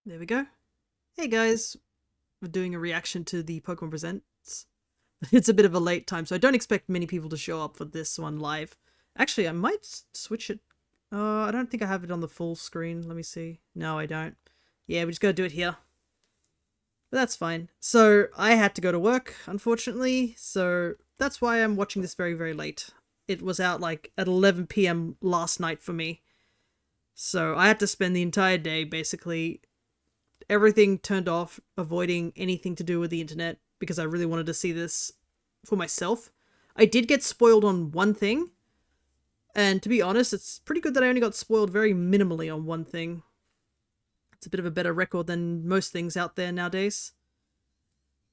There we go. Hey guys, we're doing a reaction to the Pokemon Presents. It's a bit of a late time, so I don't expect many people to show up for this one live. Actually, I might switch it. I don't think I have it on the full screen. Let me see. No, I don't. Yeah, we just gotta do it here. But that's fine. So, I had to go to work, unfortunately, so that's why I'm watching this very, very late. It was out like at 11 PM last night for me. So, I had to spend the entire day basically everything turned off, avoiding anything to do with the internet because I really wanted to see this for myself. I did get spoiled on one thing, and to be honest, it's pretty good that I only got spoiled very minimally on one thing. It's a bit of a better record than most things out there nowadays.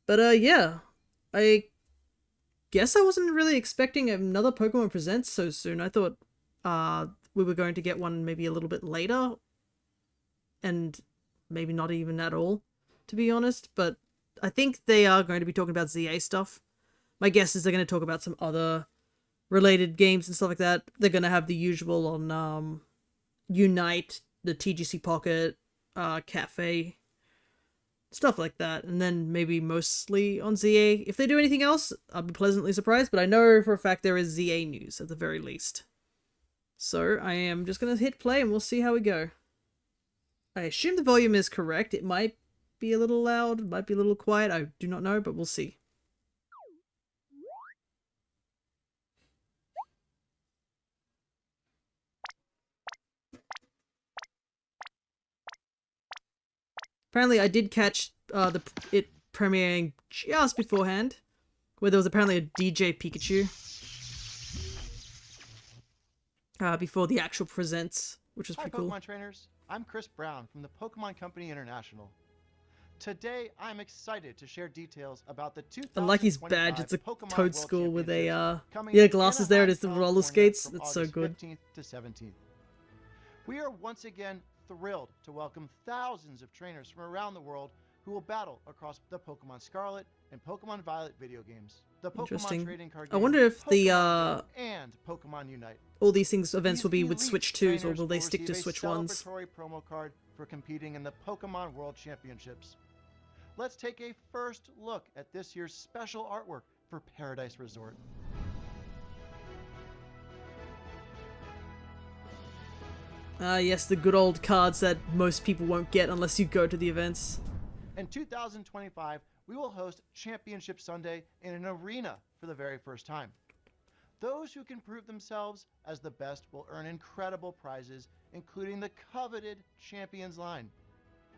But yeah, I guess I wasn't really expecting another Pokemon Presents so soon. I thought we were going to get one maybe a little bit later, and maybe not even at all, to be honest, but I think they are going to be talking about ZA stuff. My guess is they're going to talk about some other related games and stuff like that. They're going to have the usual on Unite, the TGC Pocket, Cafe, stuff like that, and then maybe mostly on ZA. If they do anything else, I'll be pleasantly surprised, but I know for a fact there is ZA news at the very least. So I am just going to hit play and we'll see how we go. I assume the volume is correct. It might be a little loud, it might be a little quiet, I do not know, but we'll see. Apparently I did catch it premiering just beforehand, where there was apparently a DJ Pikachu before the actual presents, which was pretty cool. Hi Pokemon trainers, I'm Chris Brown from the Pokemon Company International. Today I'm excited to share details about the 2025 I like his badge, it's a Pokemon Toad World School with a Championships yeah, glasses there, Anaheim, it is the roller California skates, from it's so August good. 15th to 17th. We are once again thrilled to welcome thousands of trainers from around the world who will battle across the Pokemon Scarlet and Pokemon Violet video games, the Pokemon Interesting. trading card I game, wonder if the Pokemon Go, and Pokemon Unite. all these events will These be with elite Switch 2s, or trainers will they stick to receive a Switch 1s? celebratory promo card for competing in the Pokemon World Championships. Let's take a first look at this year's special artwork for Paradise Resort. Yes, the good old cards that most people won't get unless you go to the events. In 2025, we will host Championship Sunday in an arena for the very first time. Those who can prove themselves as the best will earn incredible prizes, including the coveted Champions line.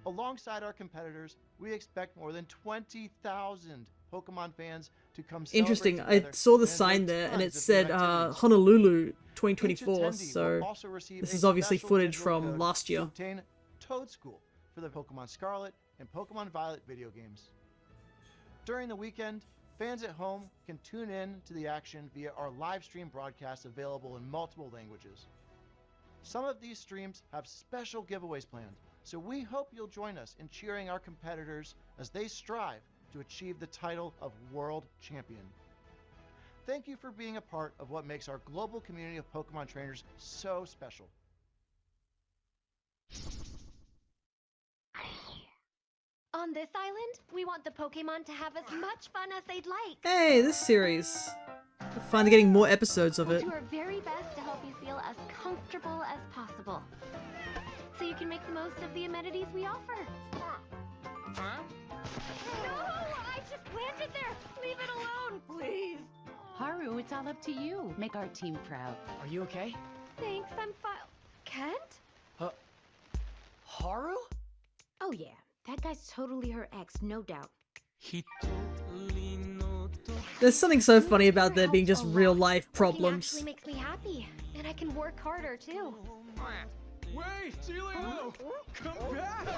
Alongside our competitors, we expect more than 20,000 Pokemon fans to come celebrate Interesting, I together saw the and sign enjoy there and it tons of said new activities. Honolulu Each 2024, attendee so will also receive this a is obviously special footage digital from code last to year. obtain Toad School for the Pokemon Scarlet and Pokemon Violet video games. During the weekend, fans at home can tune in to the action via our live stream broadcasts available in multiple languages. Some of these streams have special giveaways planned, so we hope you'll join us in cheering our competitors as they strive to achieve the title of World Champion. Thank you for being a part of what makes our global community of Pokemon trainers so special. On this island, we want the Pokemon to have as much fun as they'd like. Hey, this series. We're finally getting more episodes of We'll it. do our very best to help you feel as comfortable as possible, so you can make the most of the amenities we offer. Huh? No! I just landed there! Leave it alone, please! Haru, it's all up to you. Make our team proud. Are you okay? Thanks, I'm fine. Kent? Haru? Oh yeah, that guy's totally her ex, no doubt. There's something so funny about there being just Helps a real lot. life Working problems. actually makes me happy, and I can work harder, too. Wait, Celio! Come back!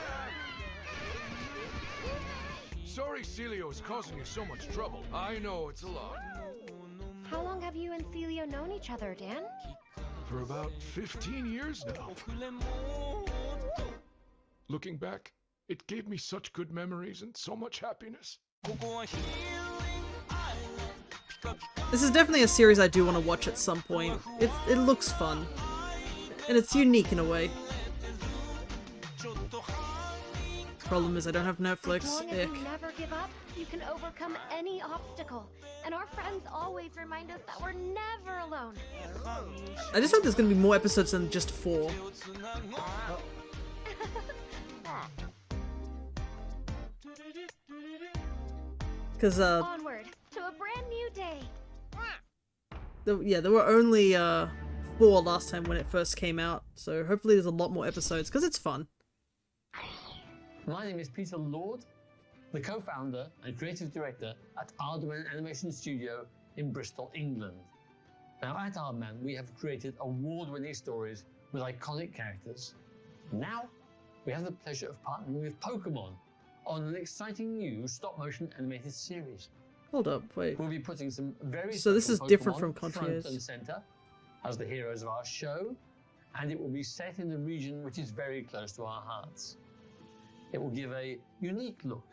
Sorry Celio is causing you so much trouble. I know it's a lot. How long have you and Celio known each other, Dan? For about 15 years now. Looking back, it gave me such good memories and so much happiness. This is definitely a series I do want to watch at some point. It looks fun. And it's unique in a way. Problem is I don't have As Netflix. long as Ick. you never give up, you can overcome any obstacle. And our friends always remind us that we're never alone. I just hope there's gonna be more episodes than just 4. Because Onward to a brand new day. there were only 4 last time when it first came out, so hopefully there's a lot more episodes because it's fun. My name is Peter Lord, the co-founder and creative director at Aardman Animation Studio in Bristol, England. Now at Aardman, we have created award-winning stories with iconic characters. Now, we have the pleasure of partnering with Pokemon on an exciting new stop-motion animated series. Hold up, wait. We'll be putting some very So this special is different Pokemon from front Concierge. and center as the heroes of our show, and it will be set in a region which is very close to our hearts. It will give a unique look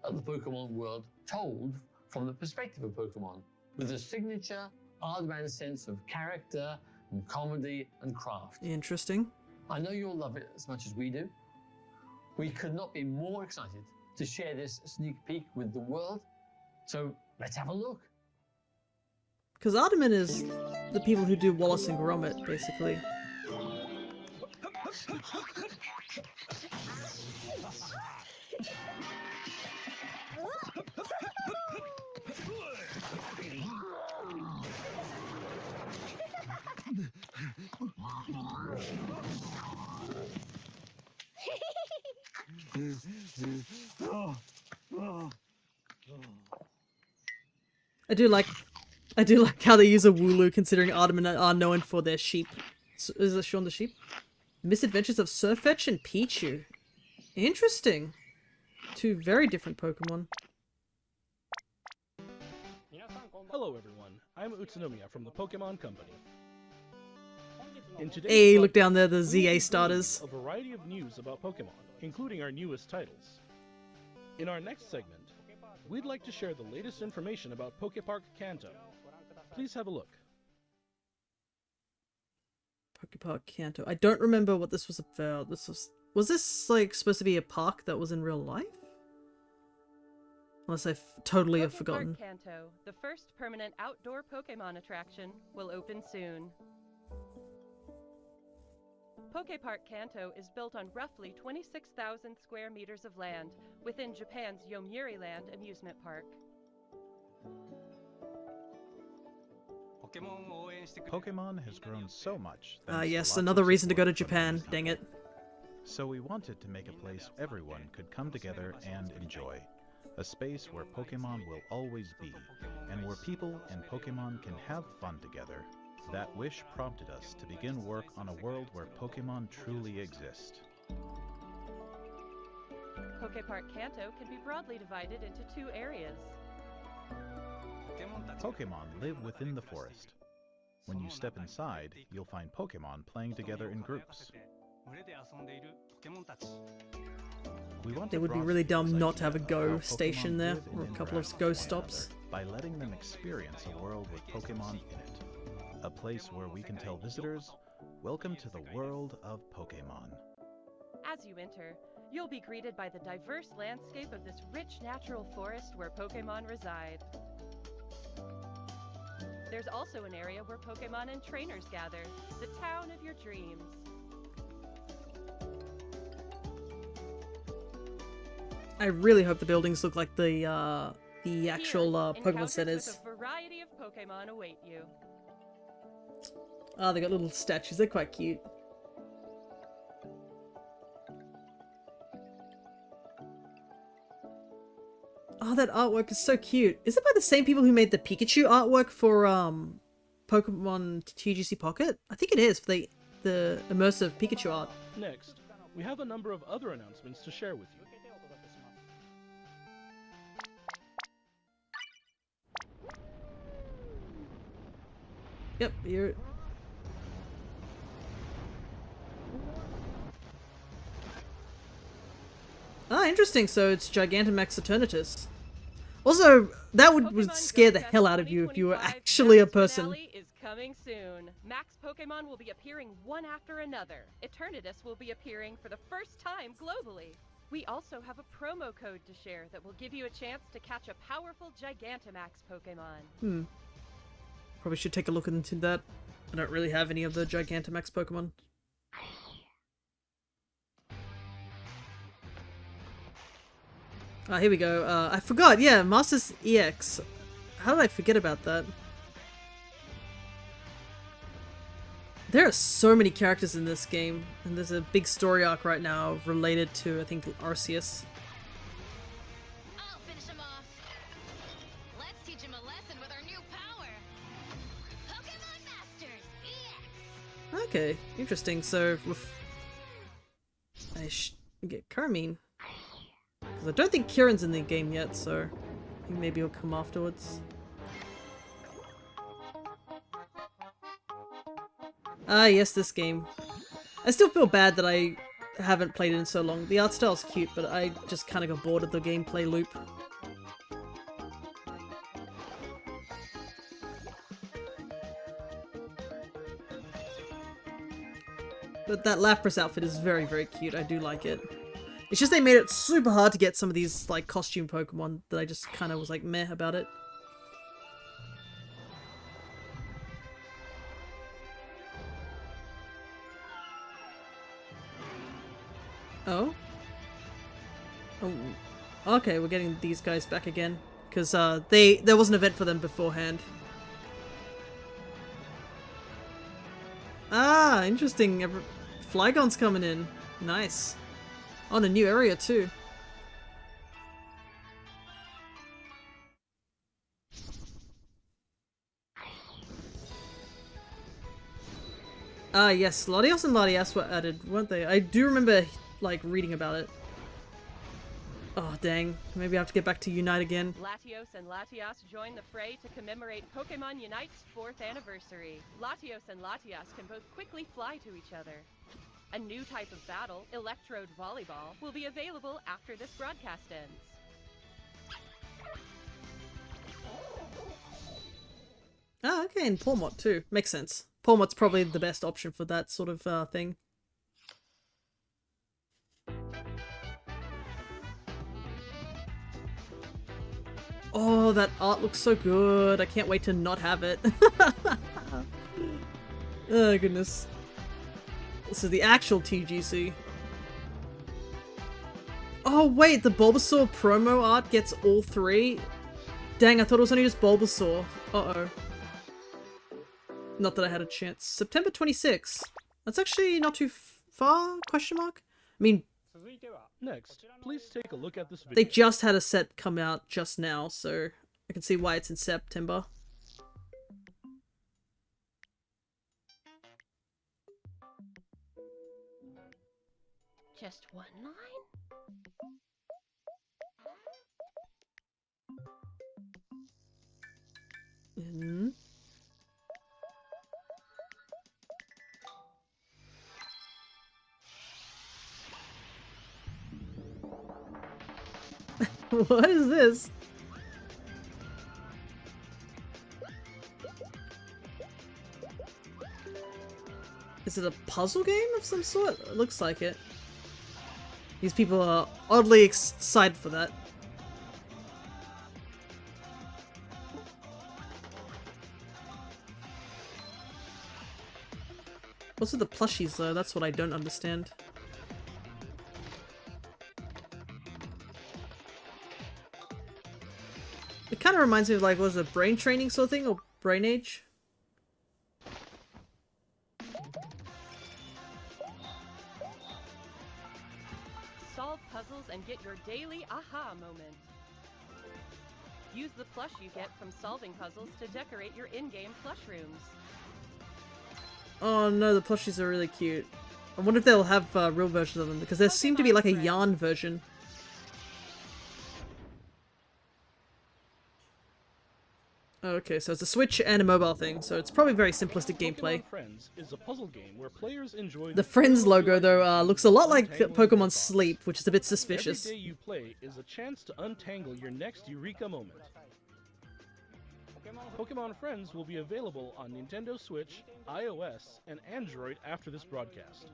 at the Pokemon world told from the perspective of Pokemon, with a signature Aardman sense of character and comedy and craft. Interesting. I know you'll love it as much as we do. We could not be more excited to share this sneak peek with the world, so let's have a look. Because Aardman is the people who do Wallace and Gromit, basically. I do like how they use a Wooloo, considering Aardman are known for their sheep. Is it Shaun the Sheep? Misadventures of Sirfetch'd and Pichu. Interesting. 2 very different Pokemon. Hello everyone, I'm Utsunomiya from the Pokemon Company. In today's Hey, look podcast, down there, the we will ZA be bringing starters. A variety of news about Pokemon, including our newest titles. In our next segment, we'd like to share the latest information about Pokepark Kanto. Please have a look. Pokepark Kanto. I don't remember what this was about. Was this like supposed to be a park that was in real life? Unless I totally have forgotten. Pokepark Kanto, the first permanent outdoor Pokemon attraction, will open soon. Pokepark Kanto is built on roughly 26,000 square meters of land within Japan's Yomiuri Land amusement park. Pokemon has grown so much. Yes, another reason to go to Japan. Dang it. So we wanted to make a place everyone could come together and enjoy. A space where Pokemon will always be, and where people and Pokemon can have fun together. That wish prompted us to begin work on a world where Pokemon truly exist. Pokepark Kanto can be broadly divided into 2 areas. Pokemon live within the forest. When you step inside, you'll find Pokemon playing together in groups. It would be really dumb not to have a Go station there, or a couple of Go stops. By letting them experience a world with Pokemon in it. A place where we can tell visitors, welcome to the world of Pokemon. As you enter, you'll be greeted by the diverse landscape of this rich natural forest where Pokemon reside. There's also an area where Pokemon and trainers gather, the town of your dreams. I really hope the buildings look like the actual Pokemon Encounters centers. with a variety of Pokemon await you. Oh, they got little statues. They're quite cute. Oh, that artwork is so cute. Is it by the same people who made the Pikachu artwork for Pokemon TGC Pocket? I think it is for the immersive Pikachu art. Next, we have a number of other announcements to share with you. Yep, you're... Ah, interesting. So it's Gigantamax Eternatus. Also, that would scare the hell out of you if you were actually a person. Finale is coming soon. Max Pokemon will be appearing one after another. Eternatus will be appearing for the first time globally. We also have a promo code to share that will give you a chance to catch a powerful Gigantamax Pokemon. Probably should take a look into that. I don't really have any of the Gigantamax Pokemon. Ah, here we go. I forgot, yeah, Masters EX. How did I forget about that? There are so many characters in this game, and there's a big story arc right now related to, I think, Arceus. I'll finish him off. Let's teach him a lesson with our new power. Pokemon Masters EX. Okay, interesting. So, I get Carmine. Because I don't think Kieran's in the game yet, so I think maybe he'll come afterwards. Ah, yes, this game. I still feel bad that I haven't played it in so long. The art style's cute, but I just kind of got bored of the gameplay loop. But that Lapras outfit is very, very cute. I do like it. It's just they made it super hard to get some of these, like, costume Pokemon that I just kind of was, like, meh about it. Oh? Oh. Okay, we're getting these guys back again. Because, there was an event for them beforehand. Ah, interesting. Flygon's coming in. Nice. On a new area, too. Ah, yes. Latios and Latias were added, weren't they? I do remember, like, reading about it. Oh, dang. Maybe I have to get back to Unite again. Latios and Latias join the fray to commemorate Pokemon Unite's 4th anniversary. Latios and Latias can both quickly fly to each other. A new type of battle, Electrode Volleyball, will be available after this broadcast ends. Ah, okay, and Pawmot too. Makes sense. Pawmot's probably the best option for that sort of thing. Oh, that art looks so good. I can't wait to not have it. Oh, goodness. This is the actual TGC. Oh, wait, the Bulbasaur promo art gets all three? Dang, I thought it was only just Bulbasaur. Uh-oh. Not that I had a chance. September 26th. That's actually not too far, question mark? I mean, Next, please take a look at this video. they just had a set come out just now, so I can see why it's in September. Just one line? Mm-hmm. What is this? Is it a puzzle game of some sort? It looks like it. These people are oddly excited for that. What's with the plushies though? That's what I don't understand. It kind of reminds me of, like, what was it, brain training sort of thing, or brain age? Solve puzzles and get your daily aha moment. Use the plush you get from solving puzzles to decorate your in-game plush rooms. Oh no, the plushies are really cute. I wonder if they'll have real versions of them, because there seemed to be like a yarn version. Okay, so it's a Switch and a mobile thing, so it's probably very simplistic gameplay. Pokemon Friends is a puzzle game where players enjoy The Friends logo, though, looks a lot like Pokemon Sleep, which is a bit suspicious. Every day you play is a chance to untangle your next Eureka moment. Pokemon Friends will be available on Nintendo Switch, iOS, and Android after this broadcast.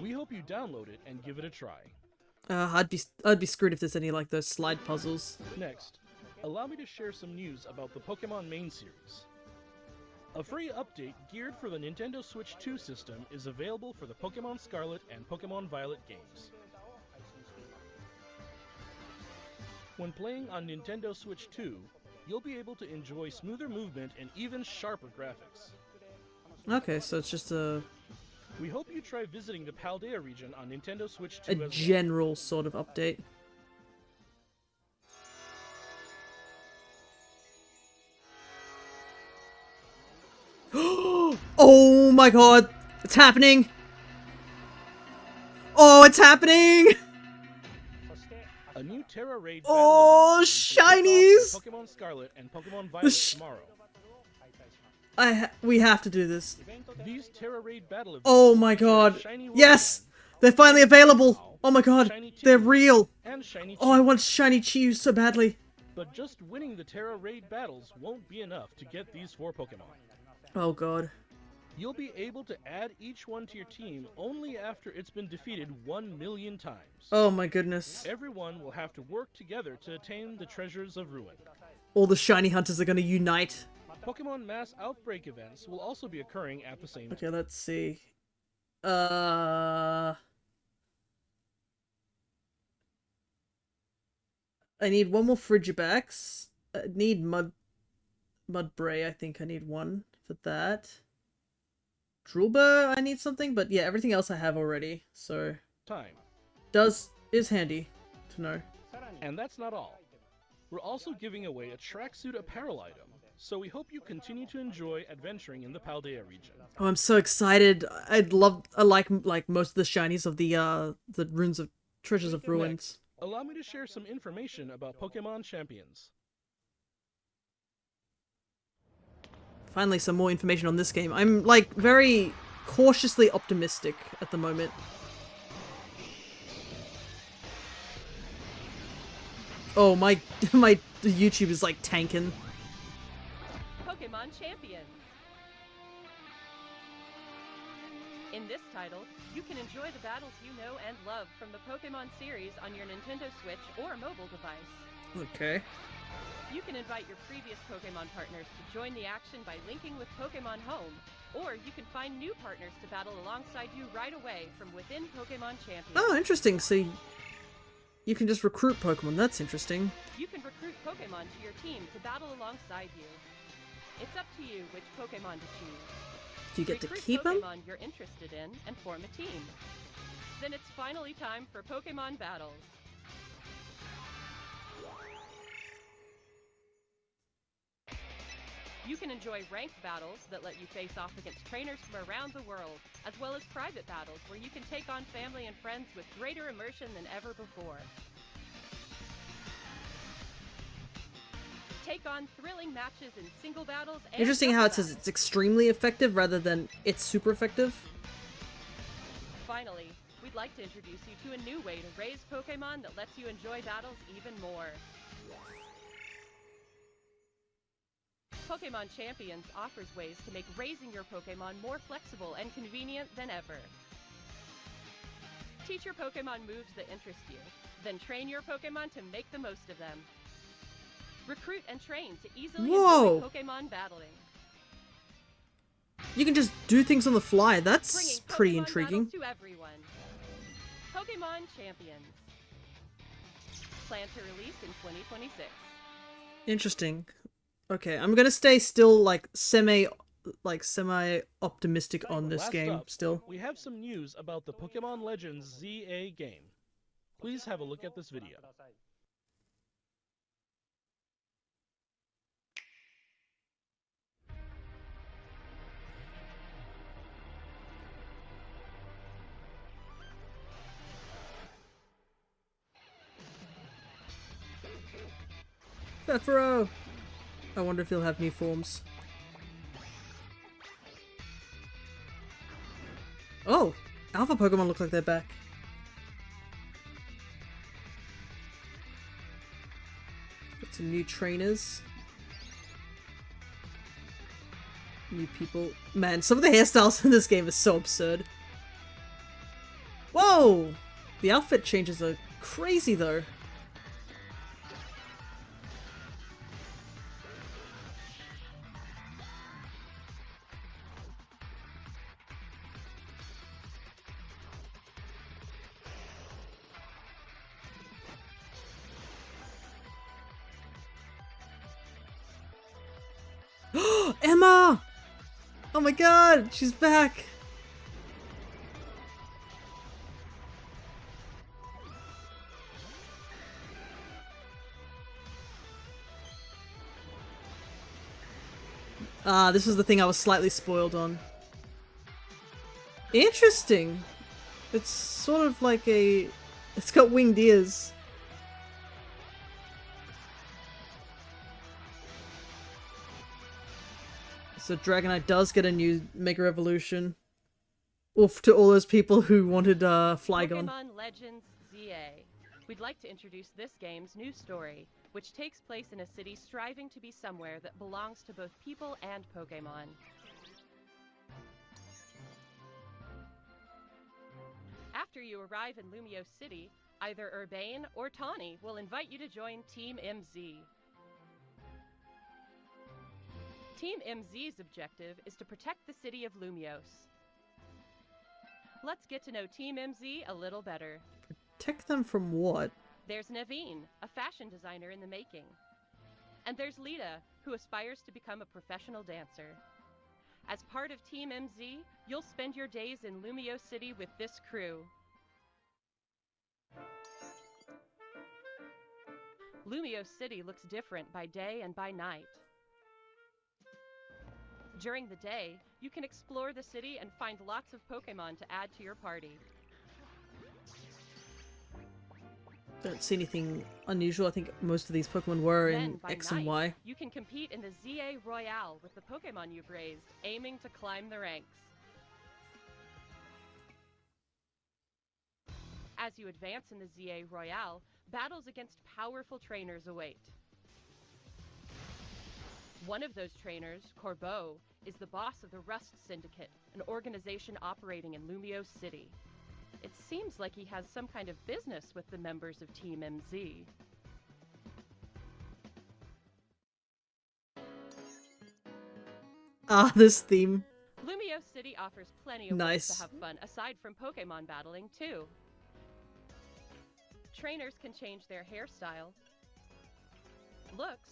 We hope you download it and give it a try. I'd be screwed if there's any like those slide puzzles. Next, allow me to share some news about the Pokemon main series. A free update geared for the Nintendo Switch 2 system is available for the Pokemon Scarlet and Pokemon Violet games. When playing on Nintendo Switch 2, you'll be able to enjoy smoother movement and even sharper graphics. Okay, so it's just a We hope you try visiting the Paldea region on Nintendo Switch 2 as well. general sort of update. Oh my god! It's happening! Oh, it's happening! A new Terra Raid Oh, battle event shinies! will kick off in Pokemon Scarlet and Pokemon Violet tomorrow. We have to do this. These Terra Raid battle events Oh my god. shiny Yes! Pokemon, They're finally available! Oh my god. shiny They're Chew, real! and shiny Oh, I Chew. want shiny Chew so badly. But just winning the Terra Raid battles won't be enough to get these 4 Pokemon. Oh god. You'll be able to add each one to your team only after it's been defeated 1 million times. Oh my goodness. Everyone will have to work together to attain the treasures of ruin. All the shiny hunters are gonna unite. Pokemon Mass Outbreak events will also be occurring at the same time. Okay, let's see. I need one more Frigibax. I need Mudbray, I think I need one for that. Drulba, I need something, but yeah, everything else I have already, so... is handy to know. And that's not all. We're also giving away a tracksuit apparel item, so we hope you continue to enjoy adventuring in the Paldea region. Oh, I'm so excited. I like most of the shinies of the runes of treasures of ruins. Next, allow me to share some information about Pokemon Champions. Finally, some more information on this game. I'm, like, very cautiously optimistic at the moment. Oh, my YouTube is, like, tanking. Pokemon Champions. In this title, you can enjoy the battles you know and love from the Pokemon series on your Nintendo Switch or mobile device. Okay. You can invite your previous Pokemon partners to join the action by linking with Pokemon Home, or you can find new partners to battle alongside you right away from within Pokemon Champions. Oh, interesting. So you can just recruit Pokemon. That's interesting. You can recruit Pokemon to your team to battle alongside you. It's up to you which Pokemon to choose. Do you get to Recruit keep them? Pokemon you're interested in and form a team. Then it's finally time for Pokemon battles. You can enjoy ranked battles that let you face off against trainers from around the world, as well as private battles where you can take on family and friends with greater immersion than ever before. Take on thrilling matches in single battles and Interesting double how it says battles. it's extremely effective rather than it's super effective. Finally, we'd like to introduce you to a new way to raise Pokemon that lets you enjoy battles even more. Pokemon Champions offers ways to make raising your Pokemon more flexible and convenient than ever. Teach your Pokemon moves that interest you, then train your Pokemon to make the most of them. Recruit and train to easily Whoa. enjoy Pokemon battling. You can just do things on the fly. That's Bringing pretty Pokemon intriguing. battles to everyone. Pokemon Champions. Planned to release in 2026. Interesting. Okay, I'm gonna stay still semi optimistic on this Last game up, still. we have some news about the Pokemon Legends ZA game. Please have a look at this video. Fefro! I wonder if he'll have new forms. Oh! Alpha Pokemon look like they're back. Got some new trainers. New people. Man, some of the hairstyles in this game are so absurd. Whoa! The outfit changes are crazy though. Emma! Oh my god, she's back! Ah, this was the thing I was slightly spoiled on. Interesting. It's sort of like a... It's got winged ears. So Dragonite does get a new Mega Evolution. Oof to all those people who wanted Flygon. Pokemon Legends ZA. We'd like to introduce this game's new story, which takes place in a city striving to be somewhere that belongs to both people and Pokemon. After you arrive in Lumio City, either Urbane or Tawny will invite you to join Team MZ. Team MZ's objective is to protect the city of Lumios. Let's get to know Team MZ a little better. Protect them from what? There's Naveen, a fashion designer in the making. And there's Lita, who aspires to become a professional dancer. As part of Team MZ, you'll spend your days in Lumio City with this crew. Lumio City looks different by day and by night. During the day, you can explore the city and find lots of Pokemon to add to your party. Don't see anything unusual. I think most of these Pokemon were Then, in by X night, and Y. you can compete in the ZA Royale with the Pokemon you've raised, aiming to climb the ranks. As you advance in the ZA Royale, battles against powerful trainers await. One of those trainers, Corbeau, is the boss of the Rust Syndicate, an organization operating in Lumio City. It seems like he has some kind of business with the members of Team MZ. Ah, this theme. Lumio City offers plenty of ways Nice. to have fun aside from Pokemon battling, too. Trainers can change their hairstyle, looks,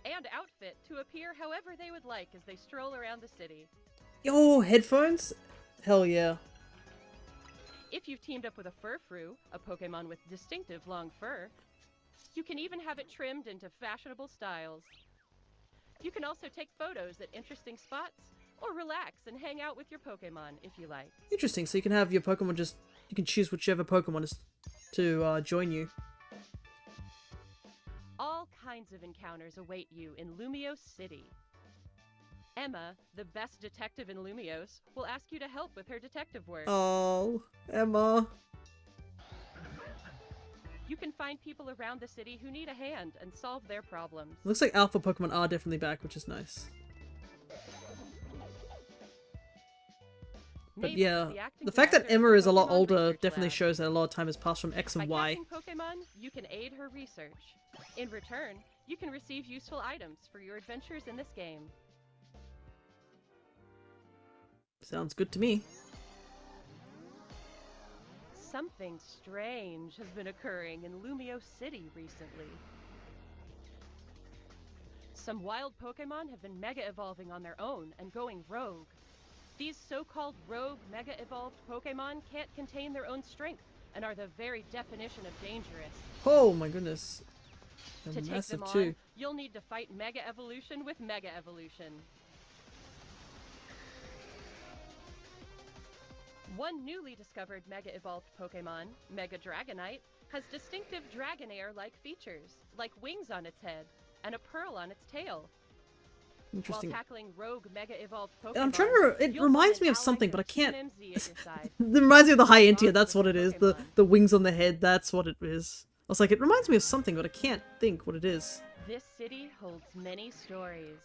and outfit to appear however they would like as they stroll around the city. Yo, headphones? Hell yeah. If you've teamed up with a Furfrou, a Pokemon with distinctive long fur, you can even have it trimmed into fashionable styles. You can also take photos at interesting spots, or relax and hang out with your Pokemon if you like. Interesting, so you can have your Pokemon just... You can choose whichever Pokemon is to join you. All kinds of encounters await you in Lumio City. Emma, the best detective in Lumios, will ask you to help with her detective work. Oh, Emma. You can find people around the city who need a hand and solve their problems. Looks like alpha Pokemon are definitely back, which is nice. But Mavis, yeah, acting the fact that director of Emma the is a lot Pokemon older Research definitely Lab. shows that a lot of time has passed from X By and Y. catching Pokemon, you can aid her research. In return, you can receive useful items for your adventures in this game. Sounds good to me. Something strange has been occurring in Lumio City recently. Some wild Pokemon have been Mega Evolving on their own and going rogue. These so-called rogue Mega Evolved Pokemon can't contain their own strength and are the very definition of dangerous. Oh my goodness. To They're take massive them on, too. you'll need to fight Mega Evolution with Mega Evolution. One newly discovered Mega Evolved Pokemon, Mega Dragonite, has distinctive Dragonair-like features, like wings on its head and a pearl on its tail. Interesting. While tackling rogue Mega Evolved Pokemon, I'm trying to... It you'll reminds find me an of something, but I Team can't... MZ at your side. It reminds me of the high end tier, Bonds that's what it with is. Pokemon. The wings on the head, that's what it is. I was like, it reminds me of something, but I can't think what it is. This city holds many stories.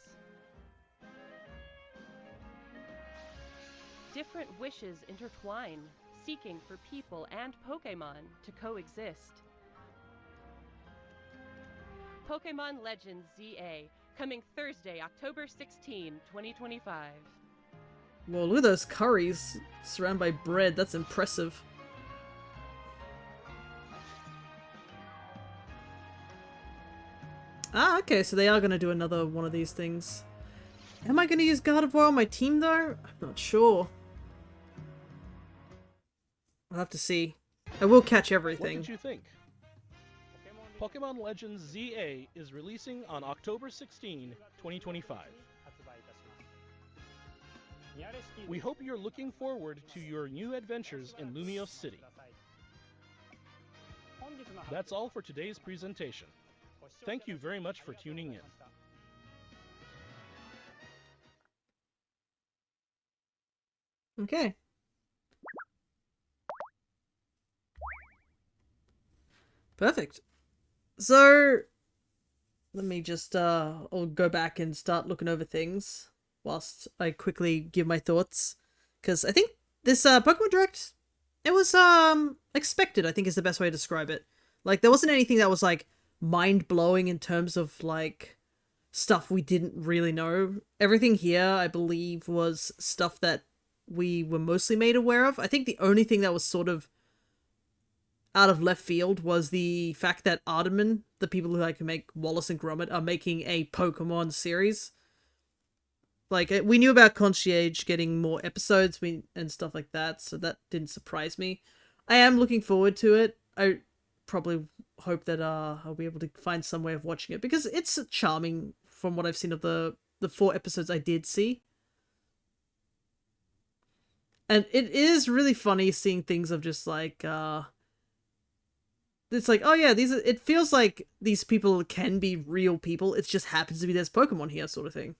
Different wishes intertwine. seeking for people and Pokemon to coexist. Pokemon Legends ZA, coming Thursday, October 16, 2025. Well, look at those curries surrounded by bread. That's impressive. Ah, okay, so they are going to do another one of these things. Am I going to use Gardevoir on my team, though? I'm not sure. I'll have to see. I will catch everything. What did you think? Pokemon Legends ZA is releasing on October 16, 2025. We hope you're looking forward to your new adventures in Lumiose City. That's all for today's presentation. Thank you very much for tuning in. Okay. Perfect. So, let me just, I'll go back and start looking over things whilst I quickly give my thoughts. Because I think this, Pokemon Direct, it was, expected, I think is the best way to describe it. Like, there wasn't anything that was, like, mind-blowing in terms of, like, stuff we didn't really know. Everything here, I believe, was stuff that we were mostly made aware of. I think the only thing that was sort of out of left field was the fact that Ardaman, the people who like make Wallace and Gromit, are making a Pokemon series. Like, we knew about Concierge getting more episodes and stuff like that, so that didn't surprise me. I am looking forward to it. I probably hope that I'll be able to find some way of watching it, because it's charming from what I've seen of the 4 episodes I did see. And it is really funny seeing things of just like, it's like, oh yeah, it feels like these people can be real people. It just happens to be there's Pokemon here, sort of thing.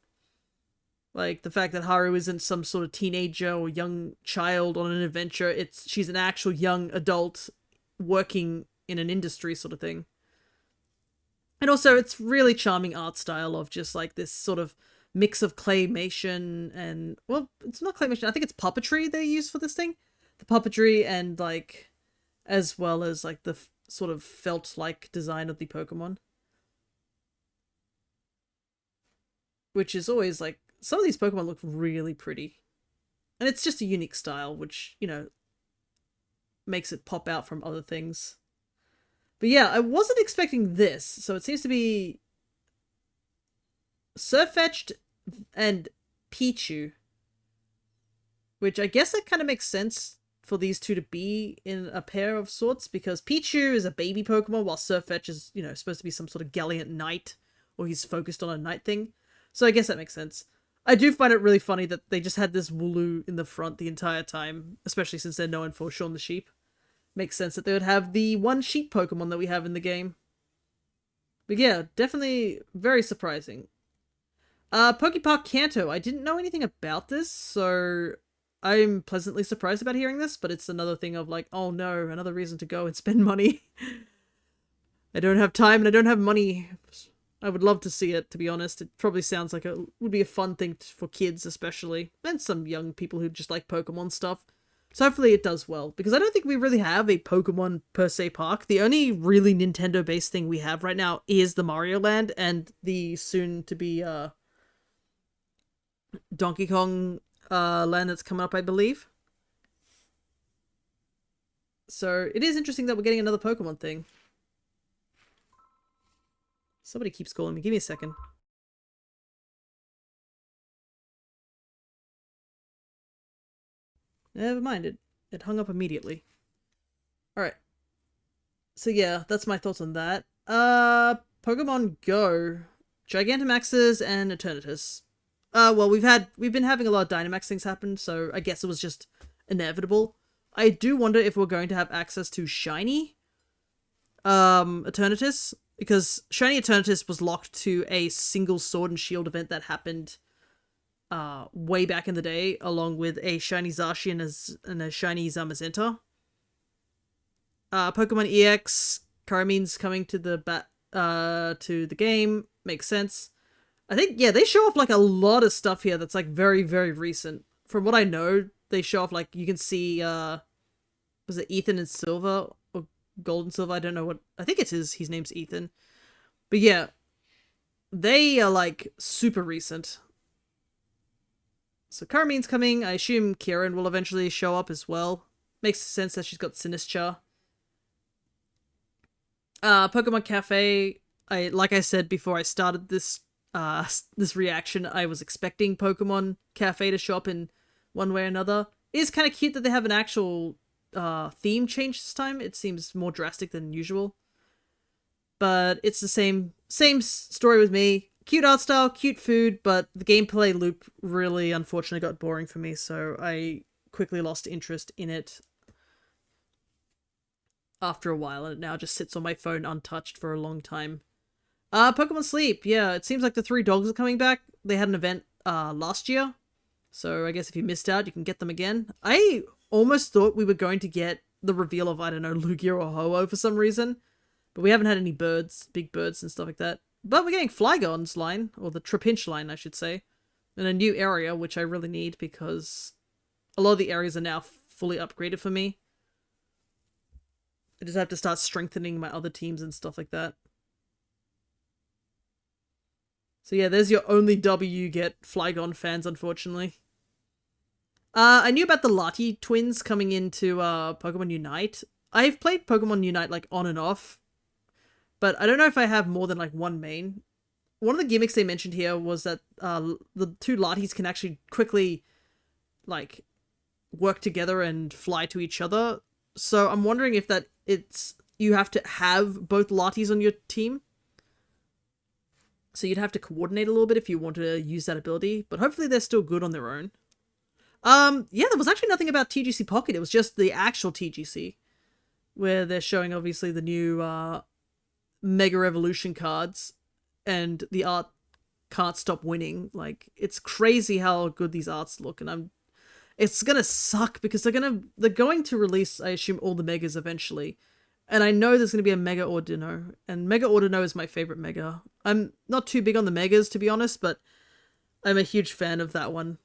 Like the fact that Haru isn't some sort of teenager or young child on an adventure. She's an actual young adult working in an industry, sort of thing. And also, it's really charming art style of just like this sort of mix of claymation and, well, it's not claymation. I think it's puppetry they use for this thing. The puppetry and like, as well as like the sort of felt-like design of the Pokemon. Which is always like, some of these Pokemon look really pretty. And it's just a unique style, which, you know, makes it pop out from other things. But yeah, I wasn't expecting this, so it seems to be Sirfetch'd and Pichu. Which I guess that kind of makes sense for these two to be in a pair of sorts, because Pichu is a baby Pokemon, while Sirfetch'd is, you know, supposed to be some sort of gallant knight, or he's focused on a knight thing. So I guess that makes sense. I do find it really funny that they just had this Wooloo in the front the entire time, especially since they're known for Shaun the Sheep. Makes sense that they would have the one sheep Pokemon that we have in the game. But yeah, definitely very surprising. Pokepark Kanto. I didn't know anything about this, so I'm pleasantly surprised about hearing this, but it's another thing of like, oh no, another reason to go and spend money. I don't have time and I don't have money. I would love to see it, to be honest. It probably sounds like it would be a fun thing for kids, especially, and some young people who just like Pokemon stuff. So hopefully it does well, because I don't think we really have a Pokemon per se park. The only really Nintendo-based thing we have right now is the Mario Land and the soon-to-be Donkey Kong land that's coming up, I believe. So it is interesting that we're getting another Pokemon thing. Somebody keeps calling me. Give me a second. Never mind. It hung up immediately. Alright. So yeah, that's my thoughts on that. Pokemon Go. Gigantamaxes and Eternatus. Well, we've been having a lot of Dynamax things happen, so I guess it was just inevitable. I do wonder if we're going to have access to Shiny Eternatus, because Shiny Eternatus was locked to a single Sword and Shield event that happened way back in the day, along with a Shiny Zacian and a Shiny Zamazenta. Pokemon EX, Carmine's coming to the game. Makes sense. I think, yeah, they show off like a lot of stuff here that's like very, very recent. From what I know, they show off like, you can see was it Ethan and Silver or Gold and Silver? I don't know what. I think it's his name's Ethan. But yeah, they are like super recent. So Carmine's coming. I assume Kieran will eventually show up as well. Makes sense that she's got Sinistra. Pokemon Cafe. Like I said before I started this this reaction, I was expecting Pokemon Cafe to show up in one way or another. It is kind of cute that they have an actual theme change this time. It seems more drastic than usual. But it's the same story with me. Cute art style, cute food, but the gameplay loop really unfortunately got boring for me, so I quickly lost interest in it after a while, and it now just sits on my phone untouched for a long time. Pokemon Sleep, yeah, it seems like the 3 dogs are coming back. They had an event last year, so I guess if you missed out, you can get them again. I almost thought we were going to get the reveal of, I don't know, Lugia or Ho-Oh for some reason, but we haven't had any big birds and stuff like that. But we're getting Flygon's line, or the Trapinch line, I should say, in a new area, which I really need because a lot of the areas are now fully upgraded for me. I just have to start strengthening my other teams and stuff like that. So yeah, there's your only W you get, Flygon fans, unfortunately. I knew about the Lati twins coming into Pokemon Unite. I've played Pokemon Unite like on and off, but I don't know if I have more than like one main. One of the gimmicks they mentioned here was that the 2 Latis can actually quickly like work together and fly to each other. So I'm wondering if you have to have both Latis on your team. So you'd have to coordinate a little bit if you want to use that ability, but hopefully they're still good on their own. Yeah, there was actually nothing about TGC Pocket. It was just the actual TGC, where they're showing obviously the new Mega Evolution cards, and the art can't stop winning. Like, it's crazy how good these arts look, and it's gonna suck because they're going to release, I assume, all the Megas eventually. And I know there's gonna be a Mega Ordino, and Mega Ordino is my favorite Mega. I'm not too big on the Megas, to be honest, but I'm a huge fan of that one.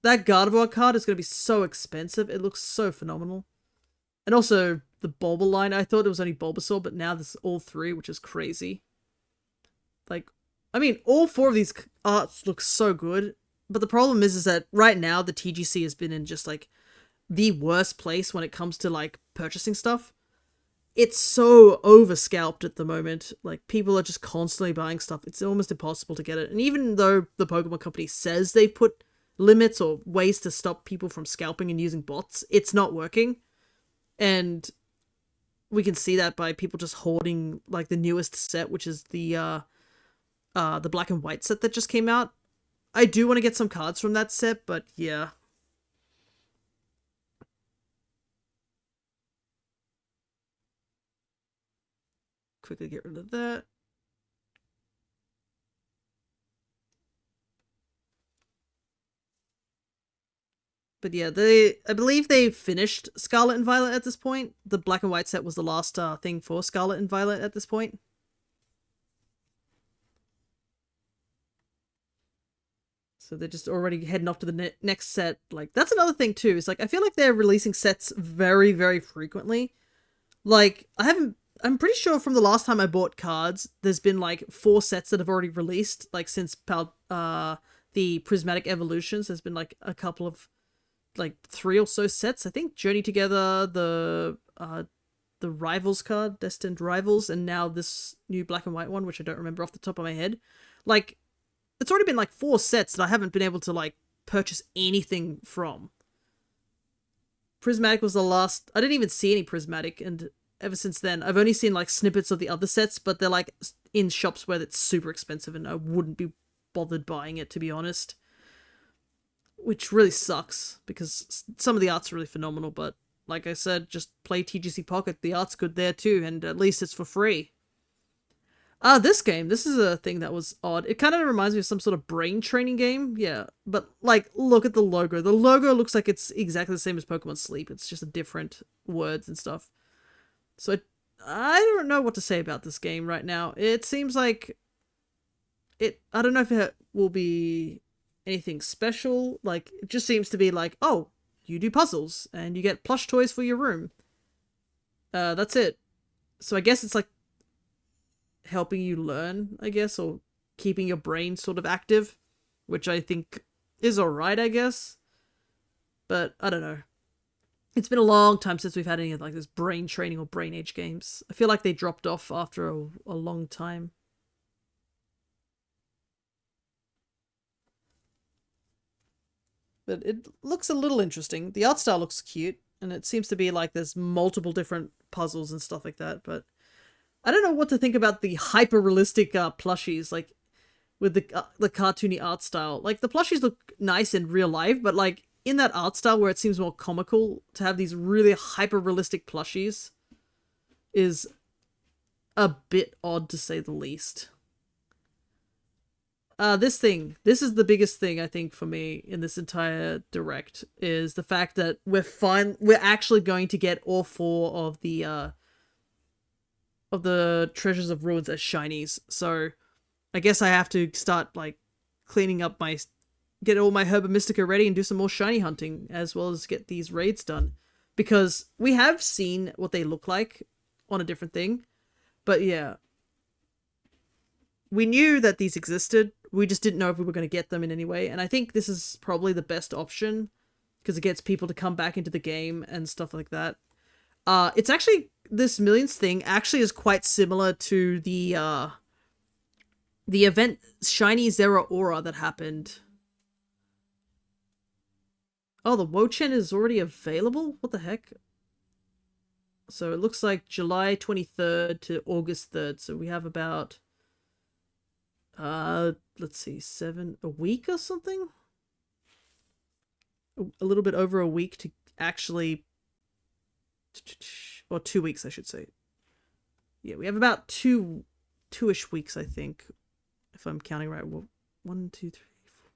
That Gardevoir card is gonna be so expensive. It looks so phenomenal. And also, the Bulba line, I thought it was only Bulbasaur, but now there's all 3, which is crazy. Like, I mean, all 4 of these arts look so good, but the problem is that right now the TGC has been in just like the worst place when it comes to like purchasing stuff. It's so over-scalped at the moment. Like, people are just constantly buying stuff. It's almost impossible to get it. And even though the Pokemon Company says they've put limits or ways to stop people from scalping and using bots, it's not working. And we can see that by people just hoarding like the newest set, which is the black and white set that just came out. I do want to get some cards from that set, but yeah. Quickly get rid of that. But yeah, I believe they finished Scarlet and Violet at this point. The black and white set was the last thing for Scarlet and Violet at this point. So they're just already heading off to the next set. Like, that's another thing too. Is like, I feel like they're releasing sets very, very frequently. Like, I'm pretty sure from the last time I bought cards, there's been like 4 sets that have already released. Like, since the Prismatic Evolutions, there's been like a couple of like 3 or so sets. I think Journey Together, the Rivals card, Destined Rivals, and now this new black and white one, which I don't remember off the top of my head. Like, it's already been like 4 sets that I haven't been able to like purchase anything from. Prismatic was the last. I didn't even see any Prismatic, and ever since then I've only seen like snippets of the other sets, but they're like in shops where it's super expensive and I wouldn't be bothered buying it, to be honest. Which really sucks, because some of the art's really phenomenal, but like I said, just play TGC Pocket. The art's good there too, and at least it's for free. This is a thing that was odd. It kind of reminds me of some sort of brain training game. Yeah, but like, look at the logo. The logo looks like it's exactly the same as Pokemon Sleep. It's just different words and stuff. So I don't know what to say about this game right now. It seems like I don't know if it will be anything special. Like, it just seems to be like, oh, you do puzzles, and you get plush toys for your room. That's it. So I guess it's like helping you learn, I guess, or keeping your brain sort of active, which I think is alright, I guess. But I don't know. It's been a long time since we've had any of like this brain training or brain age games. I feel like they dropped off after a long time. But it looks a little interesting. The art style looks cute, and it seems to be like there's multiple different puzzles and stuff like that, but I don't know what to think about the hyper-realistic plushies, like, with the cartoony art style. Like, the plushies look nice in real life, but, like, in that art style where it seems more comical, to have these really hyper-realistic plushies is a bit odd, to say the least. This is the biggest thing, I think, for me in this entire direct, is the fact that we're actually going to get all 4 of the Treasures of Ruins as shinies. So I guess I have to start, like, cleaning up get all my Herba Mystica ready and do some more shiny hunting, as well as get these raids done. Because we have seen what they look like on a different thing. But yeah, we knew that these existed. We just didn't know if we were going to get them in any way. And I think this is probably the best option, because it gets people to come back into the game and stuff like that. It's actually, this Millions thing actually is quite similar to the event Shiny Zera Aura that happened. Oh, the Wochen is already available? What the heck? So it looks like July 23rd to August 3rd. So we have about, let's see, a week or something? A little bit over a week to actually, or 2 weeks, I should say. Yeah, we have about two-ish weeks, I think, if I'm counting right. Well, 1, 2, 3, 4.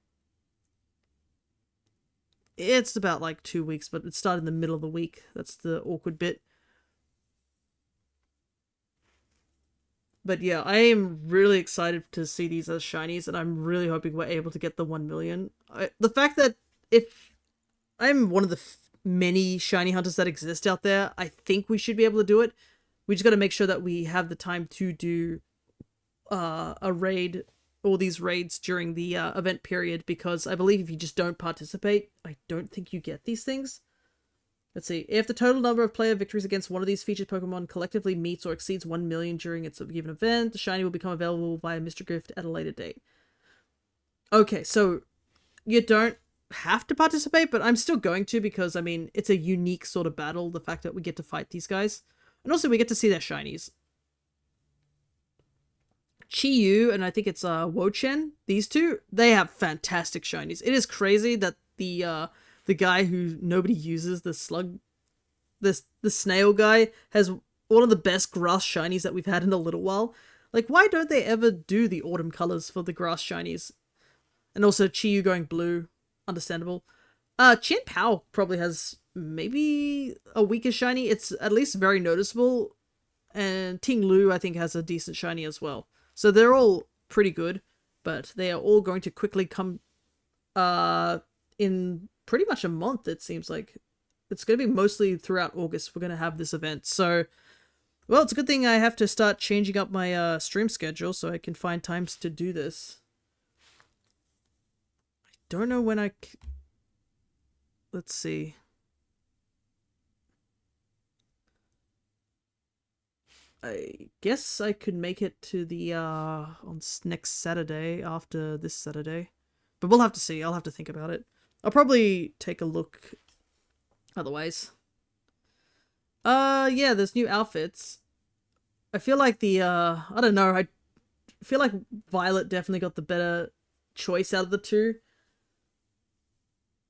It's about like 2 weeks, but it started in the middle of the week. That's the awkward bit. But yeah, I am really excited to see these as shinies, and I'm really hoping we're able to get the 1 million. The fact that if I'm one of the many shiny hunters that exist out there, I think we should be able to do it. We just got to make sure that we have the time to do a raid, all these raids during the event period, because I believe if you just don't participate, I don't think you get these things. Let's see. If the total number of player victories against one of these featured Pokemon collectively meets or exceeds 1 million during its given event, the shiny will become available via Mystery Gift at a later date. Okay, so you don't have to participate, but I'm still going to, because, I mean, it's a unique sort of battle, the fact that we get to fight these guys. And also we get to see their shinies. Chi-Yu, and I think it's Wochen, these two, they have fantastic shinies. It is crazy that the guy who nobody uses, the snail guy, has one of the best grass shinies that we've had in a little while. Like, why don't they ever do the autumn colors for the grass shinies? And also Chi-Yu going blue, understandable. Chin Pao probably has maybe a weaker shiny. It's at least very noticeable. And Ting Lu, I think, has a decent shiny as well. So they're all pretty good, but they are all going to quickly come in pretty much a month, it seems like. It's going to be mostly throughout August we're going to have this event. So, well, it's a good thing I have to start changing up my stream schedule so I can find times to do this. I don't know when let's see. I guess I could make it to the on next Saturday, after this Saturday, but we'll have to see. I'll have to think about it. I'll probably take a look otherwise. Yeah, there's new outfits. I feel like I don't know, I feel like Violet definitely got the better choice out of the two,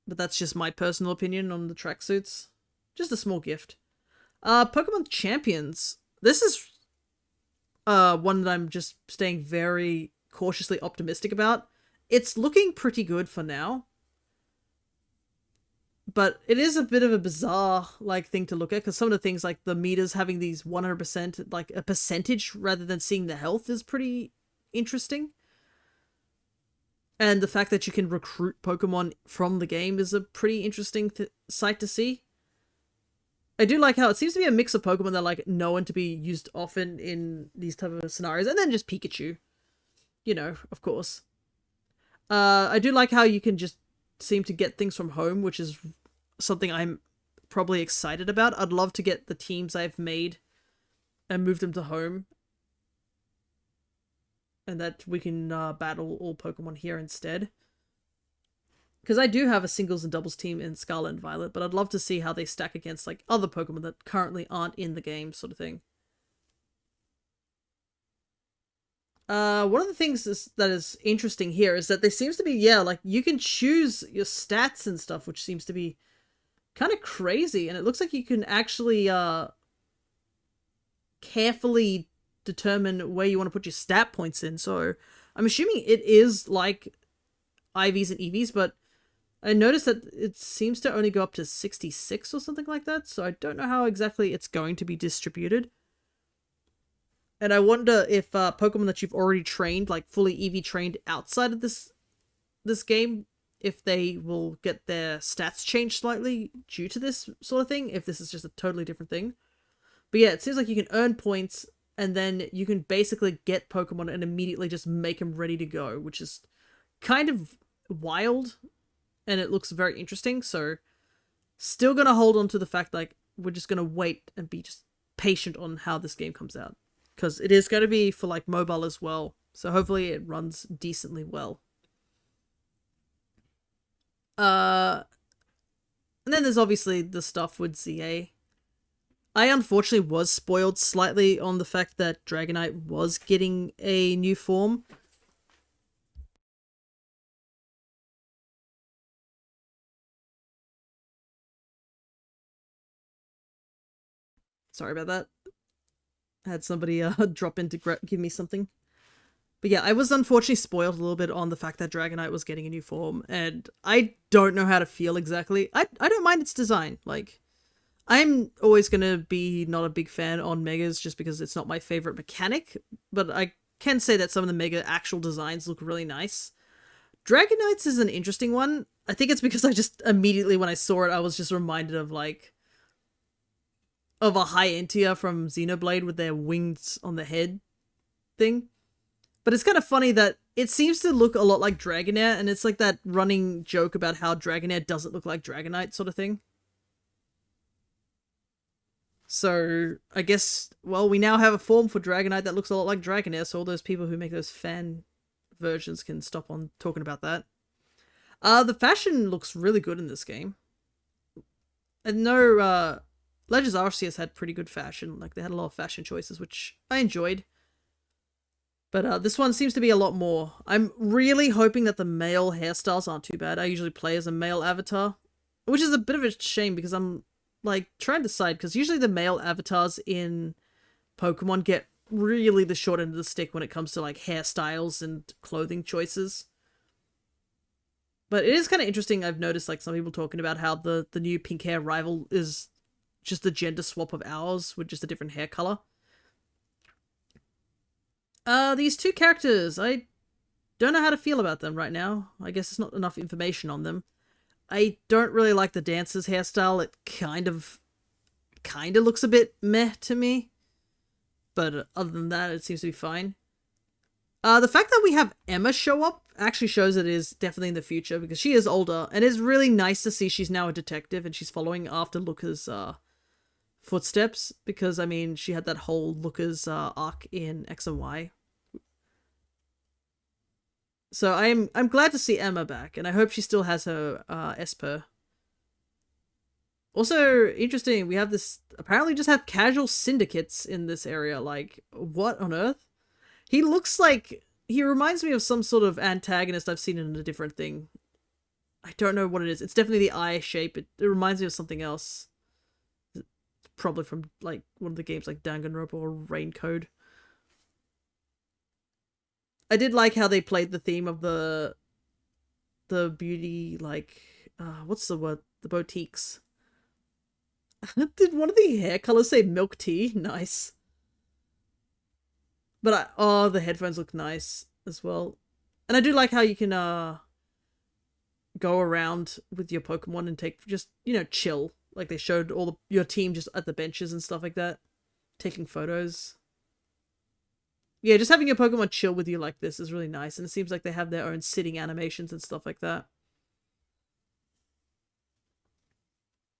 but that's just my personal opinion on the tracksuits. Just a small gift. Pokemon Champions. This is one that I'm just staying very cautiously optimistic about. It's looking pretty good for now. But it is a bit of a bizarre thing to look at, because some of the things like the meters having these 100%, like a percentage rather than seeing the health, is pretty interesting. And the fact that you can recruit Pokemon from the game is a pretty interesting sight to see. I do like how it seems to be a mix of Pokemon that are like known to be used often in these type of scenarios, and then just Pikachu. You know, of course. I do like how you can just seem to get things from home, which is something I'm probably excited about. I'd love to get the teams I've made and move them to home. And that we can battle all Pokemon here instead. Because I do have a singles and doubles team in Scarlet and Violet, but I'd love to see how they stack against like other Pokemon that currently aren't in the game, sort of thing. One of the things that is interesting here is that there seems to be, yeah, like you can choose your stats and stuff, which seems to be kind of crazy. And it looks like you can actually carefully determine where you want to put your stat points in. So I'm assuming it is like IVs and EVs, but I noticed that it seems to only go up to 66 or something like that, so I don't know how exactly it's going to be distributed. And I wonder if Pokemon that you've already trained, like fully EV trained outside of this game, if they will get their stats changed slightly due to this sort of thing, if this is just a totally different thing. But yeah, it seems like you can earn points, and then you can basically get Pokemon and immediately just make them ready to go, which is kind of wild. And it looks very interesting, so still gonna hold on to the fact like we're just gonna wait and be just patient on how this game comes out, because it is going to be for like mobile as well, so hopefully it runs decently well. And then there's obviously the stuff with ZA. I unfortunately was spoiled slightly on the fact that Dragonite was getting a new form. Sorry about that. I had somebody drop in to give me something. But yeah, I was unfortunately spoiled a little bit on the fact that Dragonite was getting a new form, and I don't know how to feel exactly. I don't mind its design. Like, I'm always going to be not a big fan on Megas just because it's not my favorite mechanic, but I can say that some of the Mega actual designs look really nice. Dragonite's is an interesting one. I think it's because I just immediately when I saw it, I was just reminded of like of a High-Entia from Xenoblade with their wings on the head thing. But it's kind of funny that it seems to look a lot like Dragonair, and it's like that running joke about how Dragonair doesn't look like Dragonite sort of thing. So, I guess, well, we now have a form for Dragonite that looks a lot like Dragonair, so all those people who make those fan versions can stop on talking about that. The fashion looks really good in this game. I know, Legends Arceus had pretty good fashion. Like, they had a lot of fashion choices, which I enjoyed. But this one seems to be a lot more. I'm really hoping that the male hairstyles aren't too bad. I usually play as a male avatar, which is a bit of a shame because I'm, like, trying to decide, because usually the male avatars in Pokemon get really the short end of the stick when it comes to, like, hairstyles and clothing choices. But it is kind of interesting. I've noticed, like, some people talking about how the new pink hair rival is just the gender swap of ours with just a different hair color. These two characters, I don't know how to feel about them right now. I guess there's not enough information on them. I don't really like the dancer's hairstyle. It kind of looks a bit meh to me. But other than that, it seems to be fine. The fact that we have Emma show up actually shows it is definitely in the future, because she is older, and it's really nice to see she's now a detective and she's following after Luca's footsteps, because I mean she had that whole Luca's arc in X and Y. So I'm glad to see Emma back, and I hope she still has her Esper. Also interesting, we have this apparently just have casual syndicates in this area. Like, what on earth? He looks like he reminds me of some sort of antagonist I've seen in a different thing. I don't know what it is. It's definitely the eye shape. It reminds me of something else. Probably from like one of the games like Danganronpa or Raincode. I did like how they played the theme of the beauty, like what's the word? The boutiques. Did one of the hair colors say milk tea? Nice. But oh, the headphones look nice as well. And I do like how you can go around with your Pokemon and take just, you know, chill. Like they showed your team just at the benches and stuff like that, taking photos. Yeah, just having your Pokemon chill with you like this is really nice, and it seems like they have their own sitting animations and stuff like that.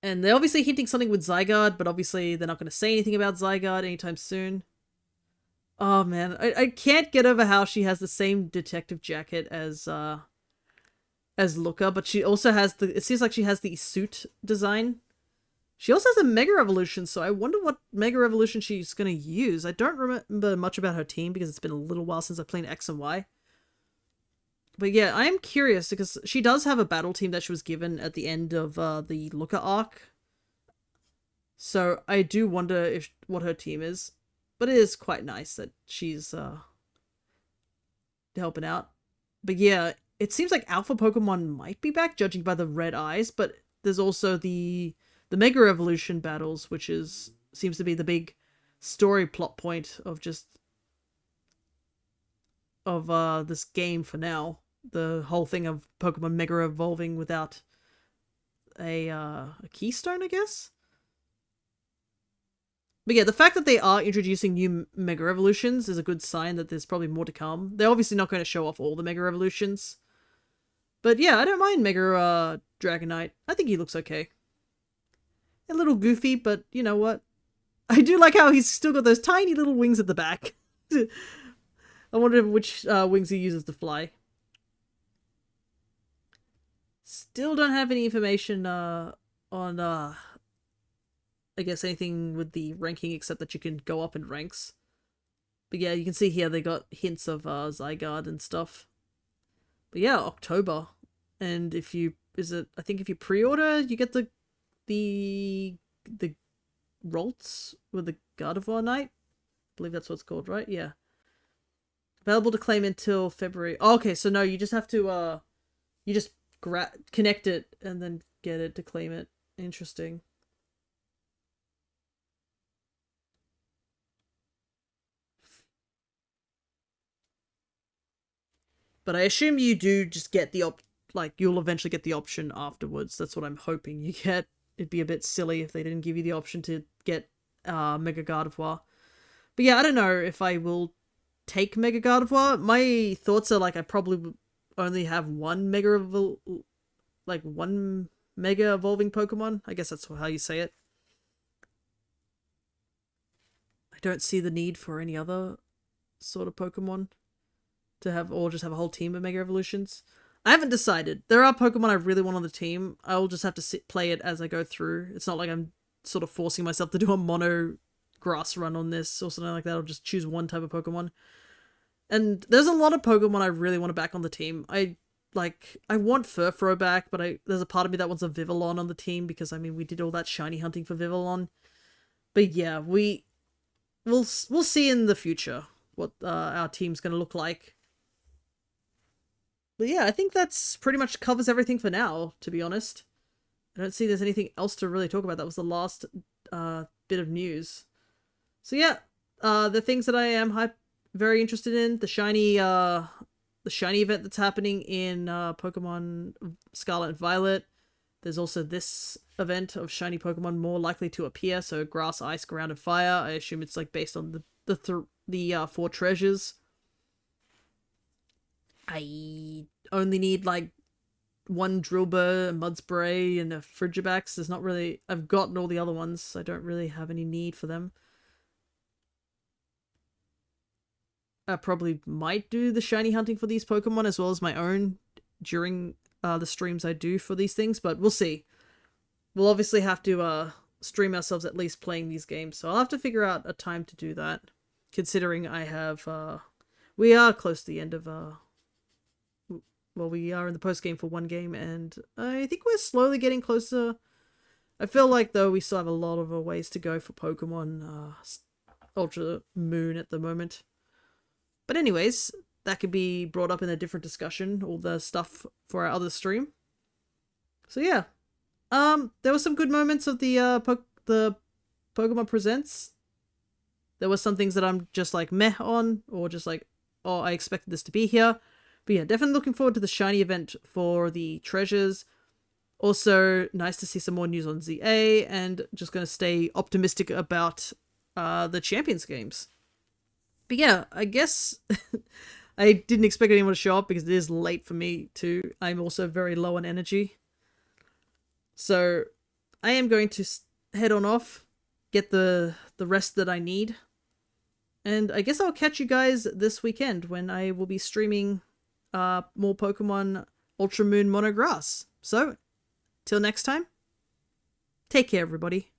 And they're obviously hinting something with Zygarde, but obviously they're not going to say anything about Zygarde anytime soon. Oh man, I can't get over how she has the same detective jacket as Looker, but she also has it seems like she has the suit design. She also has a Mega Evolution, so I wonder what Mega Evolution she's going to use. I don't remember much about her team because it's been a little while since I've played X and Y. But yeah, I am curious because she does have a battle team that she was given at the end of the Looker arc. So I do wonder what her team is. But it is quite nice that she's helping out. But yeah, it seems like Alpha Pokemon might be back, judging by the red eyes. But there's also the Mega Evolution battles, which seems to be the big story plot point of this game for now. The whole thing of Pokemon Mega evolving without a keystone, I guess. But yeah, the fact that they are introducing new Mega Evolutions is a good sign that there's probably more to come. They're obviously not going to show off all the Mega Evolutions. But yeah, I don't mind Mega Dragonite. I think he looks okay. A little goofy, but you know what? I do like how he's still got those tiny little wings at the back. I wonder which wings he uses to fly. Still don't have any information on I guess anything with the ranking except that you can go up in ranks. But yeah, you can see here they got hints of Zygarde and stuff. But yeah, October. And I think if you pre-order, you get the Rolts with the Gardevoir Knight. I believe that's what it's called, right? Yeah. Available to claim until February. Oh, okay, so no, you just have to you just connect it and then get it to claim it. Interesting. But I assume you do just get the you'll eventually get the option afterwards. That's what I'm hoping you get. It'd be a bit silly if they didn't give you the option to get Mega Gardevoir. But yeah, I don't know if I will take Mega Gardevoir. My thoughts are like I probably only have one Mega evolving Pokemon. I guess that's how you say it. I don't see the need for any other sort of Pokemon to have, or just have a whole team of Mega Evolutions. I haven't decided. There are Pokemon I really want on the team. I'll just have to play it as I go through. It's not like I'm sort of forcing myself to do a mono grass run on this or something like that. I'll just choose one type of Pokemon. And there's a lot of Pokemon I really want to back on the team. I want Furfrou back, but there's a part of me that wants a Vivillon on the team because, I mean, we did all that shiny hunting for Vivillon. But yeah, we'll see in the future what our team's going to look like. But yeah, I think that's pretty much covers everything for now, to be honest. I don't see there's anything else to really talk about. That was the last bit of news. So yeah, the things that I am very interested in, the shiny event that's happening in Pokemon Scarlet and Violet. There's also this event of shiny Pokemon more likely to appear, so Grass, Ice, Ground, and Fire. I assume it's like based on the 4 treasures. I only need like 1 Drillbur, a Mudspray, and a Frigibax. There's not really... I've gotten all the other ones, so I don't really have any need for them. I probably might do the shiny hunting for these Pokemon as well as my own during the streams I do for these things, but we'll see. We'll obviously have to stream ourselves at least playing these games, so I'll have to figure out a time to do that, considering I have... we are close to the end of... well, we are in the post-game for 1 game, and I think we're slowly getting closer. I feel like, though, we still have a lot of ways to go for Pokemon Ultra Moon at the moment. But anyways, that could be brought up in a different discussion, all the stuff for our other stream. So yeah. There were some good moments of the Pokemon Presents. There were some things that I'm just like meh on, or just like, oh, I expected this to be here. But yeah, definitely looking forward to the shiny event for the treasures. Also, nice to see some more news on ZA, and just going to stay optimistic about the Champions games. But yeah, I guess I didn't expect anyone to show up because it is late for me too. I'm also very low on energy. So I am going to head on off, get the rest that I need. And I guess I'll catch you guys this weekend when I will be streaming more Pokemon Ultra Moon Mono Grass. So, till next time, take care everybody.